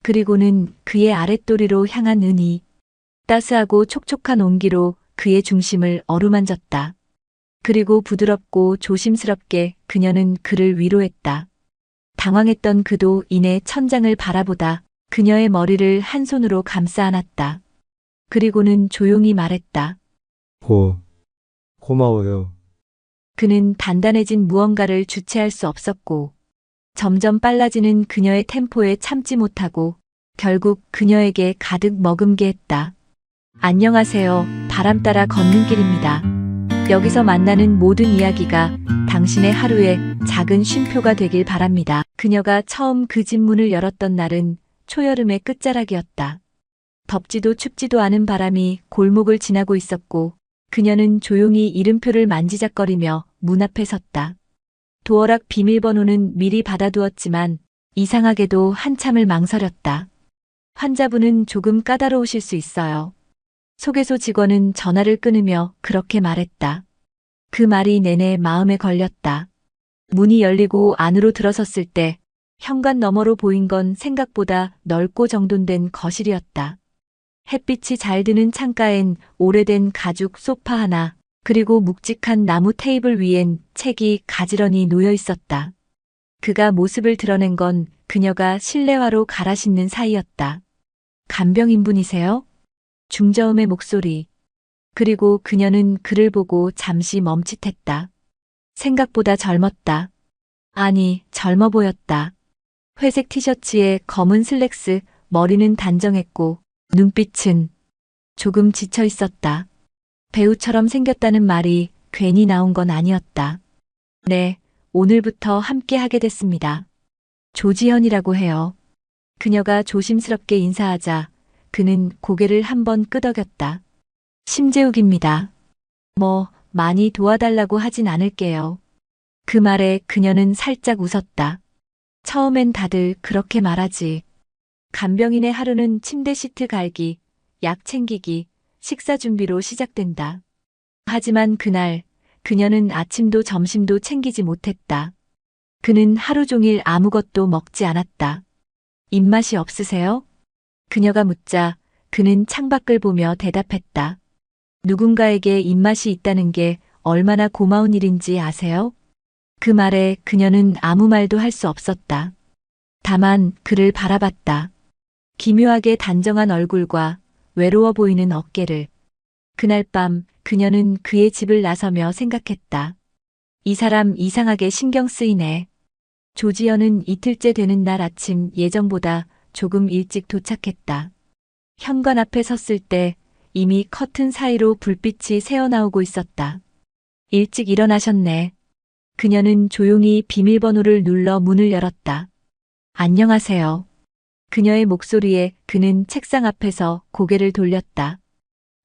그리고는 그의 아랫도리로 향한 은이 따스하고 촉촉한 온기로 그의 중심을 어루만졌다. 그리고 부드럽고 조심스럽게 그녀는 그를 위로했다. 당황했던 그도 이내 천장을 바라보다 그녀의 머리를 한 손으로 감싸 안았다. 그리고는 조용히 말했다. 고마워요. 그는 단단해진 무언가를 주체할 수 없었고 점점 빨라지는 그녀의 템포에 참지 못하고 결국 그녀에게 가득 머금게 했다. 안녕하세요. 바람 따라 걷는 길입니다. 여기서 만나는 모든 이야기가 당신의 하루의 작은 쉼표가 되길 바랍니다. 그녀가 처음 그 집 문을 열었던 날은 초여름의 끝자락이었다. 덥지도 춥지도 않은 바람이 골목을 지나고 있었고 그녀는 조용히 이름표를 만지작거리며 문 앞에 섰다. 도어락 비밀번호는 미리 받아두었지만 이상하게도 한참을 망설였다. 환자분은 조금 까다로우실 수 있어요. 소개소 직원은 전화를 끊으며 그렇게 말했다. 그 말이 내내 마음에 걸렸다. 문이 열리고 안으로 들어섰을 때 현관 너머로 보인 건 생각보다 넓고 정돈된 거실이었다. 햇빛이 잘 드는 창가엔 오래된 가죽 소파 하나, 그리고 묵직한 나무 테이블 위엔 책이 가지런히 놓여 있었다. 그가 모습을 드러낸 건 그녀가 실내화로 갈아 신는 사이였다. 간병인분이세요? 중저음의 목소리. 그리고 그녀는 그를 보고 잠시 멈칫했다. 생각보다 젊었다. 아니, 젊어 보였다. 회색 티셔츠에 검은 슬랙스, 머리는 단정했고 눈빛은 조금 지쳐 있었다. 배우처럼 생겼다는 말이 괜히 나온 건 아니었다. 네, 오늘부터 함께 하게 됐습니다. 조지현이라고 해요. 그녀가 조심스럽게 인사하자 그는 고개를 한번 끄덕였다. 심재욱입니다. 많이 도와달라고 하진 않을게요. 그 말에 그녀는 살짝 웃었다. 처음엔 다들 그렇게 말하지. 간병인의 하루는 침대 시트 갈기, 약 챙기기, 식사 준비로 시작된다. 하지만 그날 그녀는 아침도 점심도 챙기지 못했다. 그는 하루 종일 아무것도 먹지 않았다. 입맛이 없으세요? 그녀가 묻자 그는 창밖을 보며 대답했다. 누군가에게 입맛이 있다는 게 얼마나 고마운 일인지 아세요? 그 말에 그녀는 아무 말도 할 수 없었다. 다만 그를 바라봤다. 기묘하게 단정한 얼굴과 외로워 보이는 어깨를. 그날 밤 그녀는 그의 집을 나서며 생각했다. 이 사람 이상하게 신경 쓰이네. 조지현은 이틀째 되는 날 아침 예정보다 조금 일찍 도착했다. 현관 앞에 섰을 때 이미 커튼 사이로 불빛이 새어나오고 있었다. 일찍 일어나셨네. 그녀는 조용히 비밀번호를 눌러 문을 열었다. 안녕하세요. 그녀의 목소리에 그는 책상 앞에서 고개를 돌렸다.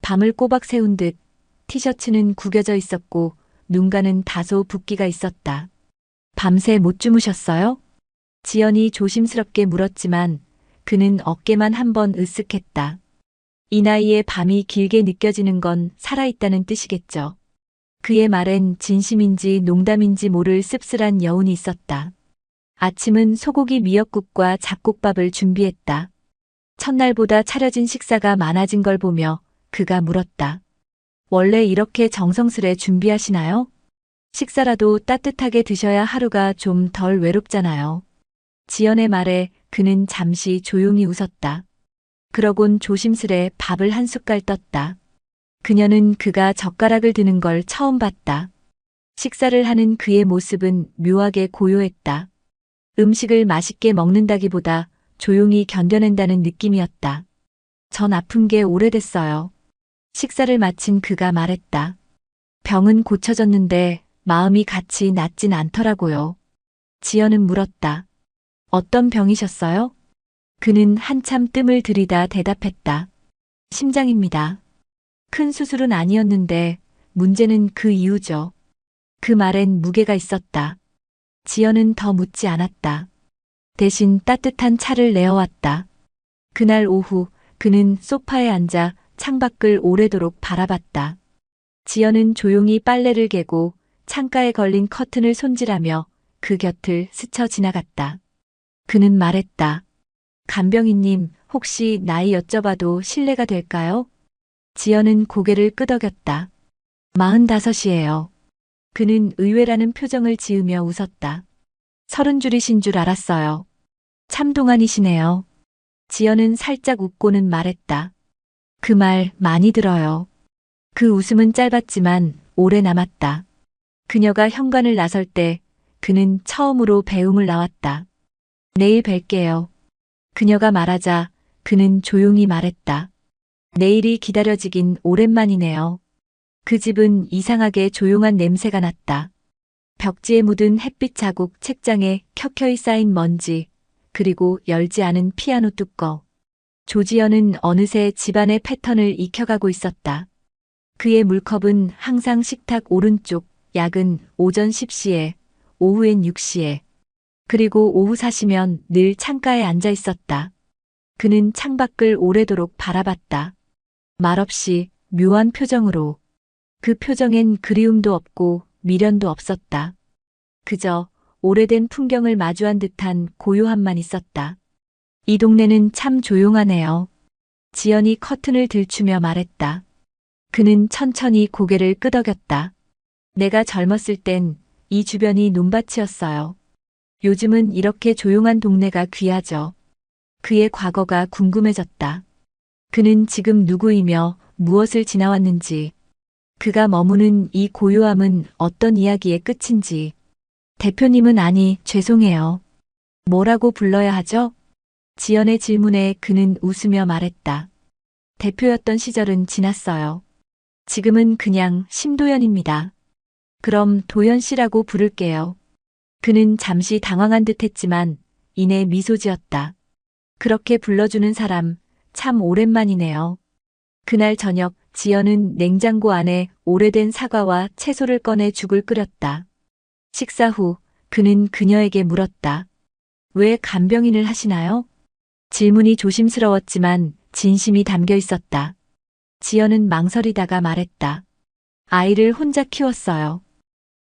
밤을 꼬박 세운 듯 티셔츠는 구겨져 있었고 눈가는 다소 붓기가 있었다. 밤새 못 주무셨어요? 지연이 조심스럽게 물었지만 그는 어깨만 한번 으쓱했다. 이 나이에 밤이 길게 느껴지는 건 살아있다는 뜻이겠죠. 그의 말엔 진심인지 농담인지 모를 씁쓸한 여운이 있었다. 아침은 소고기 미역국과 잡곡밥을 준비했다. 첫날보다 차려진 식사가 많아진 걸 보며 그가 물었다. 원래 이렇게 정성스레 준비하시나요? 식사라도 따뜻하게 드셔야 하루가 좀 덜 외롭잖아요. 지연의 말에 그는 잠시 조용히 웃었다. 그러곤 조심스레 밥을 한 숟갈 떴다. 그녀는 그가 젓가락을 드는 걸 처음 봤다. 식사를 하는 그의 모습은 묘하게 고요했다. 음식을 맛있게 먹는다기보다 조용히 견뎌낸다는 느낌이었다. 전 아픈 게 오래됐어요. 식사를 마친 그가 말했다. 병은 고쳐졌는데 마음이 같이 낫진 않더라고요. 지연은 물었다. 어떤 병이셨어요? 그는 한참 뜸을 들이다 대답했다. 심장입니다. 큰 수술은 아니었는데 문제는 그 이유죠. 그 말엔 무게가 있었다. 지연은 더 묻지 않았다. 대신 따뜻한 차를 내어왔다. 그날 오후 그는 소파에 앉아 창밖을 오래도록 바라봤다. 지연은 조용히 빨래를 개고 창가에 걸린 커튼을 손질하며 그 곁을 스쳐 지나갔다. 그는 말했다. 간병인님, 혹시 나이 여쭤봐도 실례가 될까요? 지연은 고개를 끄덕였다. 45이에요. 그는 의외라는 표정을 지으며 웃었다. 30줄이신 줄 알았어요. 참 동안이시네요. 지연은 살짝 웃고는 말했다. 그 말 많이 들어요. 그 웃음은 짧았지만 오래 남았다. 그녀가 현관을 나설 때 그는 처음으로 배웅을 나왔다. 내일 뵐게요. 그녀가 말하자 그는 조용히 말했다. 내일이 기다려지긴 오랜만이네요. 그 집은 이상하게 조용한 냄새가 났다. 벽지에 묻은 햇빛 자국, 책장에 켜켜이 쌓인 먼지, 그리고 열지 않은 피아노 뚜껑. 조지연은 어느새 집안의 패턴을 익혀가고 있었다. 그의 물컵은 항상 식탁 오른쪽, 약은 오전 10시에, 오후엔 6시에, 그리고 오후 4시면 늘 창가에 앉아 있었다. 그는 창밖을 오래도록 바라봤다. 말없이 묘한 표정으로. 그 표정엔 그리움도 없고 미련도 없었다. 그저 오래된 풍경을 마주한 듯한 고요함만 있었다. 이 동네는 참 조용하네요. 지연이 커튼을 들추며 말했다. 그는 천천히 고개를 끄덕였다. 내가 젊었을 땐 이 주변이 논밭이었어요. 요즘은 이렇게 조용한 동네가 귀하죠. 그의 과거가 궁금해졌다. 그는 지금 누구이며 무엇을 지나왔는지, 그가 머무는 이 고요함은 어떤 이야기의 끝인지. 대표님은 아니, 죄송해요. 뭐라고 불러야 하죠? 지연의 질문에 그는 웃으며 말했다. 대표였던 시절은 지났어요. 지금은 그냥 심도연입니다. 그럼 도연 씨라고 부를게요. 그는 잠시 당황한 듯 했지만 이내 미소 지었다. 그렇게 불러주는 사람 참 오랜만이네요. 그날 저녁 지연은 냉장고 안에 오래된 사과와 채소를 꺼내 죽을 끓였다. 식사 후 그는 그녀에게 물었다. 왜 간병인을 하시나요? 질문이 조심스러웠지만 진심이 담겨 있었다. 지연은 망설이다가 말했다. 아이를 혼자 키웠어요.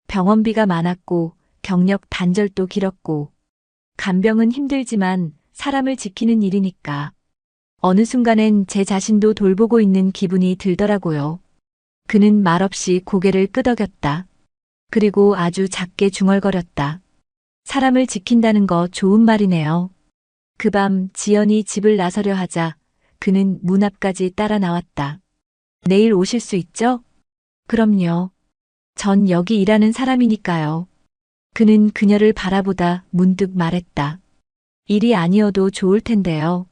병원비가 많았고 경력 단절도 길었고 간병은 힘들지만 사람을 지키는 일이니까. 어느 순간엔 제 자신도 돌보고 있는 기분이 들더라고요. 그는 말없이 고개를 끄덕였다. 그리고 아주 작게 중얼거렸다. 사람을 지킨다는 거 좋은 말이네요. 그 밤 지연이 집을 나서려 하자 그는 문 앞까지 따라 나왔다. 내일 오실 수 있죠? 그럼요. 전 여기 일하는 사람이니까요. 그는 그녀를 바라보다 문득 말했다. 일이 아니어도 좋을 텐데요.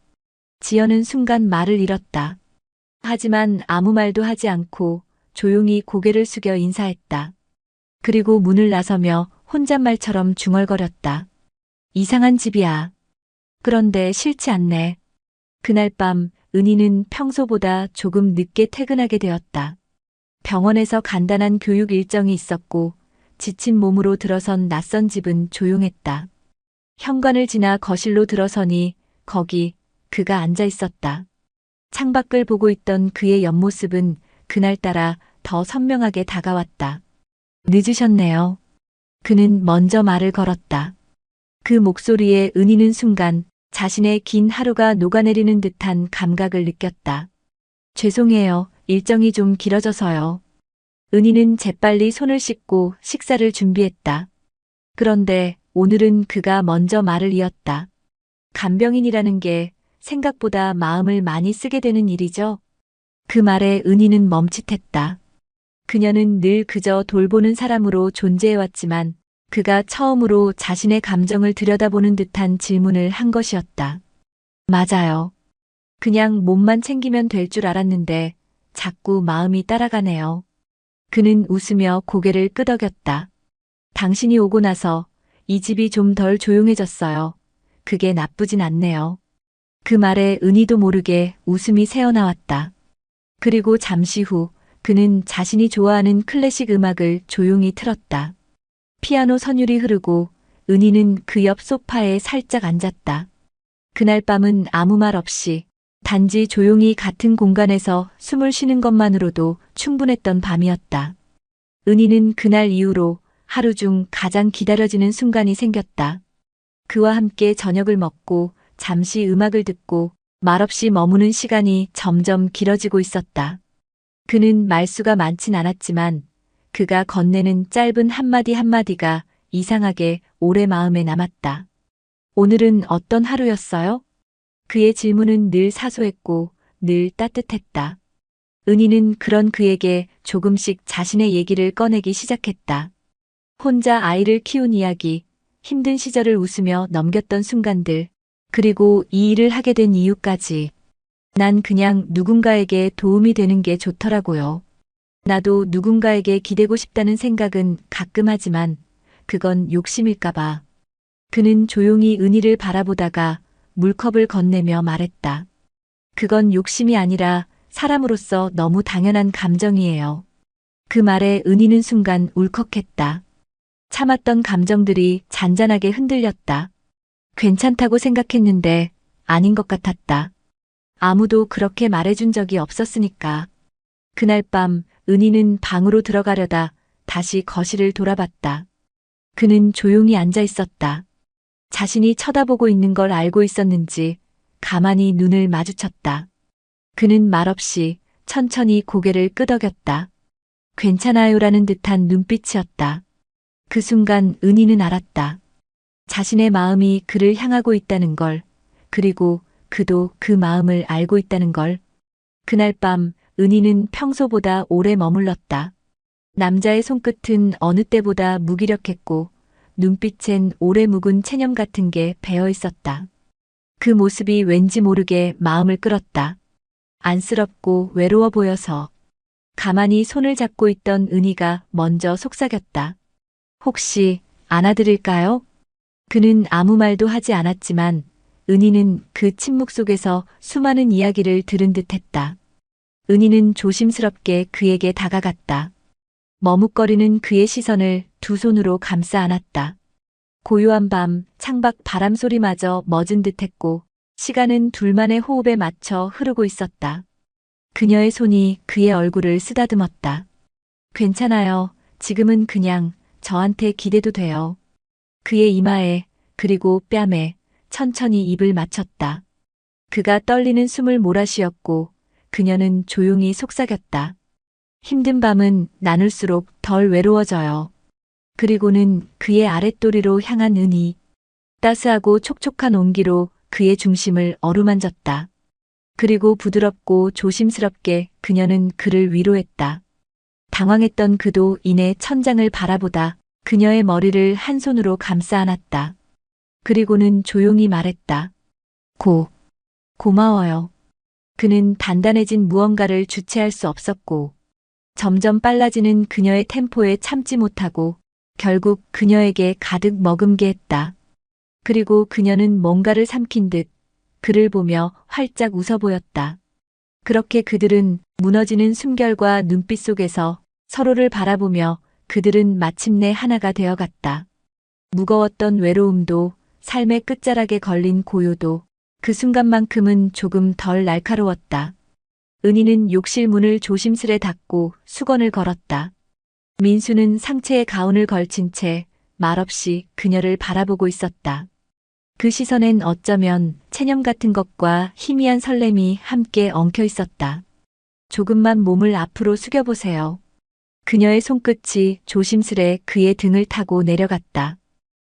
지연은 순간 말을 잃었다. 하지만 아무 말도 하지 않고 조용히 고개를 숙여 인사했다. 그리고 문을 나서며 혼잣말처럼 중얼거렸다. 이상한 집이야. 그런데 싫지 않네. 그날 밤 은희는 평소보다 조금 늦게 퇴근하게 되었다. 병원에서 간단한 교육 일정이 있었고 지친 몸으로 들어선 낯선 집은 조용했다. 현관을 지나 거실로 들어서니 거기 그가 앉아 있었다. 창밖을 보고 있던 그의 옆모습은 그날따라 더 선명하게 다가왔다. 늦으셨네요. 그는 먼저 말을 걸었다. 그 목소리에 은희는 순간 자신의 긴 하루가 녹아내리는 듯한 감각을 느꼈다. 죄송해요. 일정이 좀 길어져서요. 은희는 재빨리 손을 씻고 식사를 준비했다. 그런데 오늘은 그가 먼저 말을 이었다. 간병인이라는 게 생각보다 마음을 많이 쓰게 되는 일이죠. 그 말에 은희는 멈칫했다. 그녀는 늘 그저 돌보는 사람으로 존재해왔지만 그가 처음으로 자신의 감정을 들여다보는 듯한 질문을 한 것이었다. 맞아요. 그냥 몸만 챙기면 될 줄 알았는데 자꾸 마음이 따라가네요. 그는 웃으며 고개를 끄덕였다. 당신이 오고 나서 이 집이 좀 덜 조용해졌어요. 그게 나쁘진 않네요. 그 말에 은희도 모르게 웃음이 새어나왔다. 그리고 잠시 후 그는 자신이 좋아하는 클래식 음악을 조용히 틀었다. 피아노 선율이 흐르고 은희는 그 옆 소파에 살짝 앉았다. 그날 밤은 아무 말 없이 단지 조용히 같은 공간에서 숨을 쉬는 것만으로도 충분했던 밤이었다. 은희는 그날 이후로 하루 중 가장 기다려지는 순간이 생겼다. 그와 함께 저녁을 먹고 잠시 음악을 듣고 말없이 머무는 시간이 점점 길어지고 있었다. 그는 말수가 많진 않았지만 그가 건네는 짧은 한마디 한마디가 이상하게 오래 마음에 남았다. 오늘은 어떤 하루였어요? 그의 질문은 늘 사소했고 늘 따뜻했다. 은희는 그런 그에게 조금씩 자신의 얘기를 꺼내기 시작했다. 혼자 아이를 키운 이야기, 힘든 시절을 웃으며 넘겼던 순간들, 그리고 이 일을 하게 된 이유까지. 난 그냥 누군가에게 도움이 되는 게 좋더라고요. 나도 누군가에게 기대고 싶다는 생각은 가끔 하지만 그건 욕심일까봐. 그는 조용히 은희를 바라보다가 물컵을 건네며 말했다. 그건 욕심이 아니라 사람으로서 너무 당연한 감정이에요. 그 말에 은희는 순간 울컥했다. 참았던 감정들이 잔잔하게 흔들렸다. 괜찮다고 생각했는데 아닌 것 같았다. 아무도 그렇게 말해준 적이 없었으니까. 그날 밤 은희는 방으로 들어가려다 다시 거실을 돌아봤다. 그는 조용히 앉아 있었다. 자신이 쳐다보고 있는 걸 알고 있었는지 가만히 눈을 마주쳤다. 그는 말없이 천천히 고개를 끄덕였다. 괜찮아요라는 듯한 눈빛이었다. 그 순간 은희는 알았다. 자신의 마음이 그를 향하고 있다는 걸, 그리고 그도 그 마음을 알고 있다는 걸. 그날 밤 은희는 평소보다 오래 머물렀다. 남자의 손끝은 어느 때보다 무기력했고 눈빛엔 오래 묵은 체념 같은 게 배어 있었다. 그 모습이 왠지 모르게 마음을 끌었다. 안쓰럽고 외로워 보여서. 가만히 손을 잡고 있던 은희가 먼저 속삭였다. 혹시 안아드릴까요? 그는 아무 말도 하지 않았지만 은희는 그 침묵 속에서 수많은 이야기를 들은 듯 했다. 은희는 조심스럽게 그에게 다가갔다. 머뭇거리는 그의 시선을 두 손으로 감싸 안았다. 고요한 밤 창밖 바람 소리마저 멎은 듯했고 시간은 둘만의 호흡에 맞춰 흐르고 있었다. 그녀의 손이 그의 얼굴을 쓰다듬었다. 괜찮아요. 지금은 그냥 저한테 기대도 돼요. 그의 이마에 그리고 뺨에 천천히 입을 맞췄다. 그가 떨리는 숨을 몰아쉬었고 그녀는 조용히 속삭였다. 힘든 밤은 나눌수록 덜 외로워져요. 그리고는 그의 아랫도리로 향한 은희. 따스하고 촉촉한 온기로 그의 중심을 어루만졌다. 그리고 부드럽고 조심스럽게 그녀는 그를 위로했다. 당황했던 그도 이내 천장을 바라보다 그녀의 머리를 한 손으로 감싸 안았다. 그리고는 조용히 말했다. 고마워요. 그는 단단해진 무언가를 주체할 수 없었고 점점 빨라지는 그녀의 템포에 참지 못하고 결국 그녀에게 가득 머금게 했다. 그리고 그녀는 뭔가를 삼킨 듯 그를 보며 활짝 웃어 보였다. 그렇게 그들은 무너지는 숨결과 눈빛 속에서 서로를 바라보며 그들은 마침내 하나가 되어갔다. 무거웠던 외로움도 삶의 끝자락에 걸린 고요도 그 순간만큼은 조금 덜 날카로웠다. 은희는 욕실 문을 조심스레 닫고 수건을 걸었다. 민수는 상체에 가운을 걸친 채 말없이 그녀를 바라보고 있었다. 그 시선엔 어쩌면 체념 같은 것과 희미한 설렘이 함께 엉켜 있었다. 조금만 몸을 앞으로 숙여보세요. 그녀의 손끝이 조심스레 그의 등을 타고 내려갔다.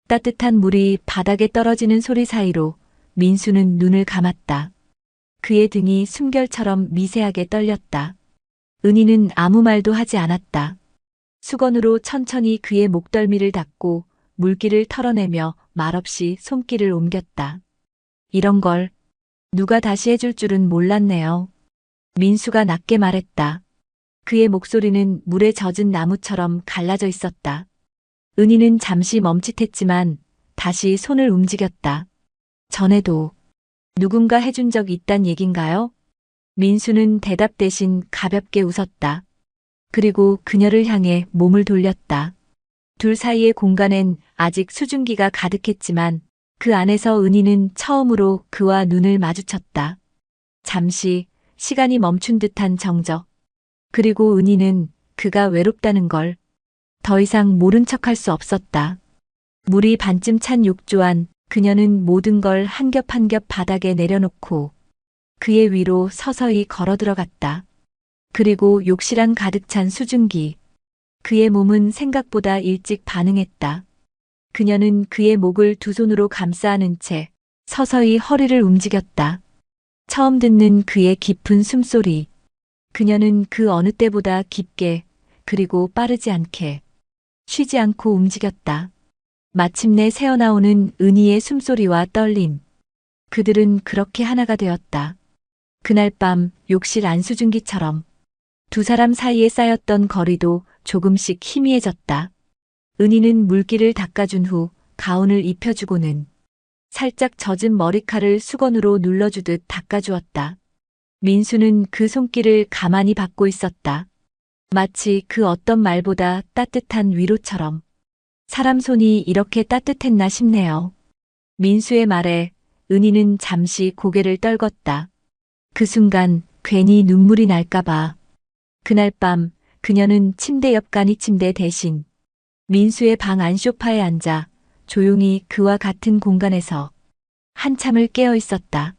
따뜻한 물이 바닥에 떨어지는 소리 사이로 민수는 눈을 감았다. 그의 등이 숨결처럼 미세하게 떨렸다. 은희는 아무 말도 하지 않았다. 수건으로 천천히 그의 목덜미를 닦고 물기를 털어내며 말없이 손길을 옮겼다. 이런 걸 누가 다시 해줄 줄은 몰랐네요. 민수가 낮게 말했다. 그의 목소리는 물에 젖은 나무처럼 갈라져 있었다. 은희는 잠시 멈칫했지만 다시 손을 움직였다. 전에도 누군가 해준 적 있단 얘긴가요? 민수는 대답 대신 가볍게 웃었다. 그리고 그녀를 향해 몸을 돌렸다. 둘 사이의 공간엔 아직 수증기가 가득했지만 그 안에서 은희는 처음으로 그와 눈을 마주쳤다. 잠시 시간이 멈춘 듯한 정적. 그리고 은희는 그가 외롭다는 걸 더 이상 모른 척할 수 없었다. 물이 반쯤 찬 욕조 안 그녀는 모든 걸 한 겹 한 겹 바닥에 내려놓고 그의 위로 서서히 걸어 들어갔다. 그리고 욕실안 가득 찬 수증기. 그의 몸은 생각보다 일찍 반응했다. 그녀는 그의 목을 두 손으로 감싸 안은 채 서서히 허리를 움직였다. 처음 듣는 그의 깊은 숨소리. 그녀는 그 어느 때보다 깊게 그리고 빠르지 않게 쉬지 않고 움직였다. 마침내 새어나오는 은희의 숨소리와 떨림. 그들은 그렇게 하나가 되었다. 그날 밤 욕실 안수증기처럼 두 사람 사이에 쌓였던 거리도 조금씩 희미해졌다. 은희는 물기를 닦아준 후 가운을 입혀주고는 살짝 젖은 머리칼을 수건으로 눌러주듯 닦아주었다. 민수는 그 손길을 가만히 받고 있었다. 마치 그 어떤 말보다 따뜻한 위로처럼. 사람 손이 이렇게 따뜻했나 싶네요. 민수의 말에 은희는 잠시 고개를 떨궜다. 그 순간 괜히 눈물이 날까봐. 그날 밤 그녀는 침대 옆 간이 침대 대신 민수의 방 안 소파에 앉아 조용히 그와 같은 공간에서 한참을 깨어 있었다.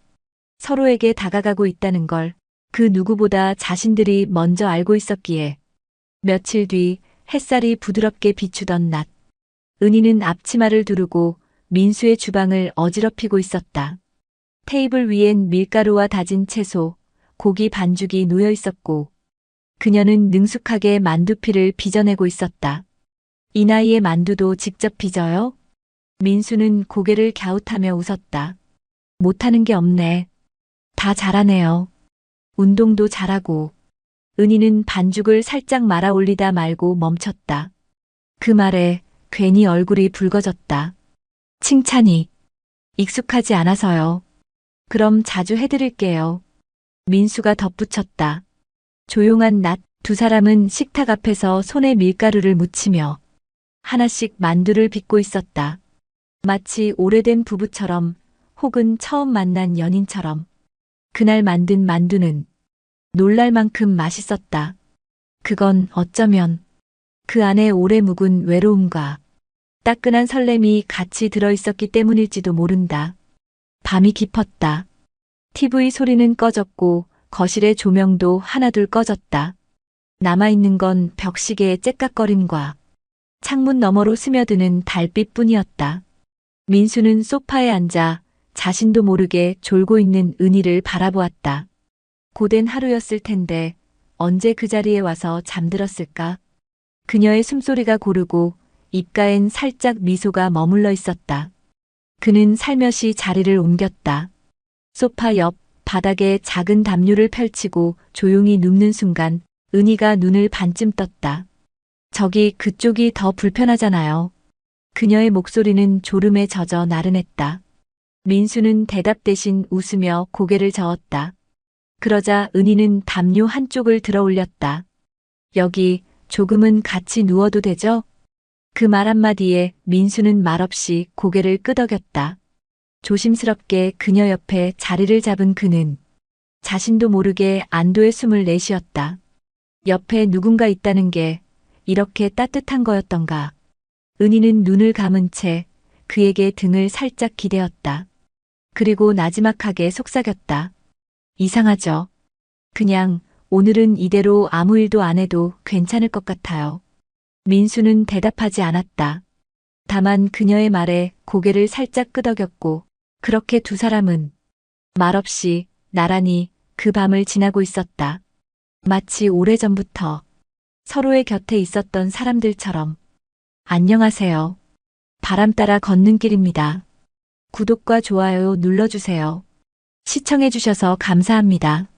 서로에게 다가가고 있다는 걸 그 누구보다 자신들이 먼저 알고 있었기에. 며칠 뒤 햇살이 부드럽게 비추던 낮. 은희는 앞치마를 두르고 민수의 주방을 어지럽히고 있었다. 테이블 위엔 밀가루와 다진 채소, 고기 반죽이 놓여 있었고 그녀는 능숙하게 만두피를 빚어내고 있었다. 이 나이에 만두도 직접 빚어요? 민수는 고개를 갸웃하며 웃었다. 못하는 게 없네. 다 잘하네요. 운동도 잘하고. 은희는 반죽을 살짝 말아 올리다 말고 멈췄다. 그 말에 괜히 얼굴이 붉어졌다. 칭찬이 익숙하지 않아서요. 그럼 자주 해드릴게요. 민수가 덧붙였다. 조용한 낮, 두 사람은 식탁 앞에서 손에 밀가루를 묻히며 하나씩 만두를 빚고 있었다. 마치 오래된 부부처럼 혹은 처음 만난 연인처럼. 그날 만든 만두는 놀랄 만큼 맛있었다. 그건 어쩌면 그 안에 오래 묵은 외로움과 따끈한 설렘이 같이 들어있었기 때문일지도 모른다. 밤이 깊었다. TV 소리는 꺼졌고 거실의 조명도 하나둘 꺼졌다. 남아있는 건 벽시계의 째깍거림과 창문 너머로 스며드는 달빛뿐이었다. 민수는 소파에 앉아 자신도 모르게 졸고 있는 은희를 바라보았다. 고된 하루였을 텐데 언제 그 자리에 와서 잠들었을까? 그녀의 숨소리가 고르고 입가엔 살짝 미소가 머물러 있었다. 그는 살며시 자리를 옮겼다. 소파 옆 바닥에 작은 담요를 펼치고 조용히 눕는 순간 은희가 눈을 반쯤 떴다. 저기 그쪽이 더 불편하잖아요. 그녀의 목소리는 졸음에 젖어 나른했다. 민수는 대답 대신 웃으며 고개를 저었다. 그러자 은희는 담요 한쪽을 들어 올렸다. 여기 조금은 같이 누워도 되죠? 그 말 한마디에 민수는 말없이 고개를 끄덕였다. 조심스럽게 그녀 옆에 자리를 잡은 그는 자신도 모르게 안도의 숨을 내쉬었다. 옆에 누군가 있다는 게 이렇게 따뜻한 거였던가. 은희는 눈을 감은 채 그에게 등을 살짝 기대었다. 그리고 나지막하게 속삭였다. 이상하죠? 그냥 오늘은 이대로 아무 일도 안 해도 괜찮을 것 같아요. 민수는 대답하지 않았다. 다만 그녀의 말에 고개를 살짝 끄덕였고 그렇게 두 사람은 말없이 나란히 그 밤을 지나고 있었다. 마치 오래전부터 서로의 곁에 있었던 사람들처럼. 안녕하세요. 바람 따라 걷는 길입니다. 구독과 좋아요 눌러주세요. 시청해주셔서 감사합니다.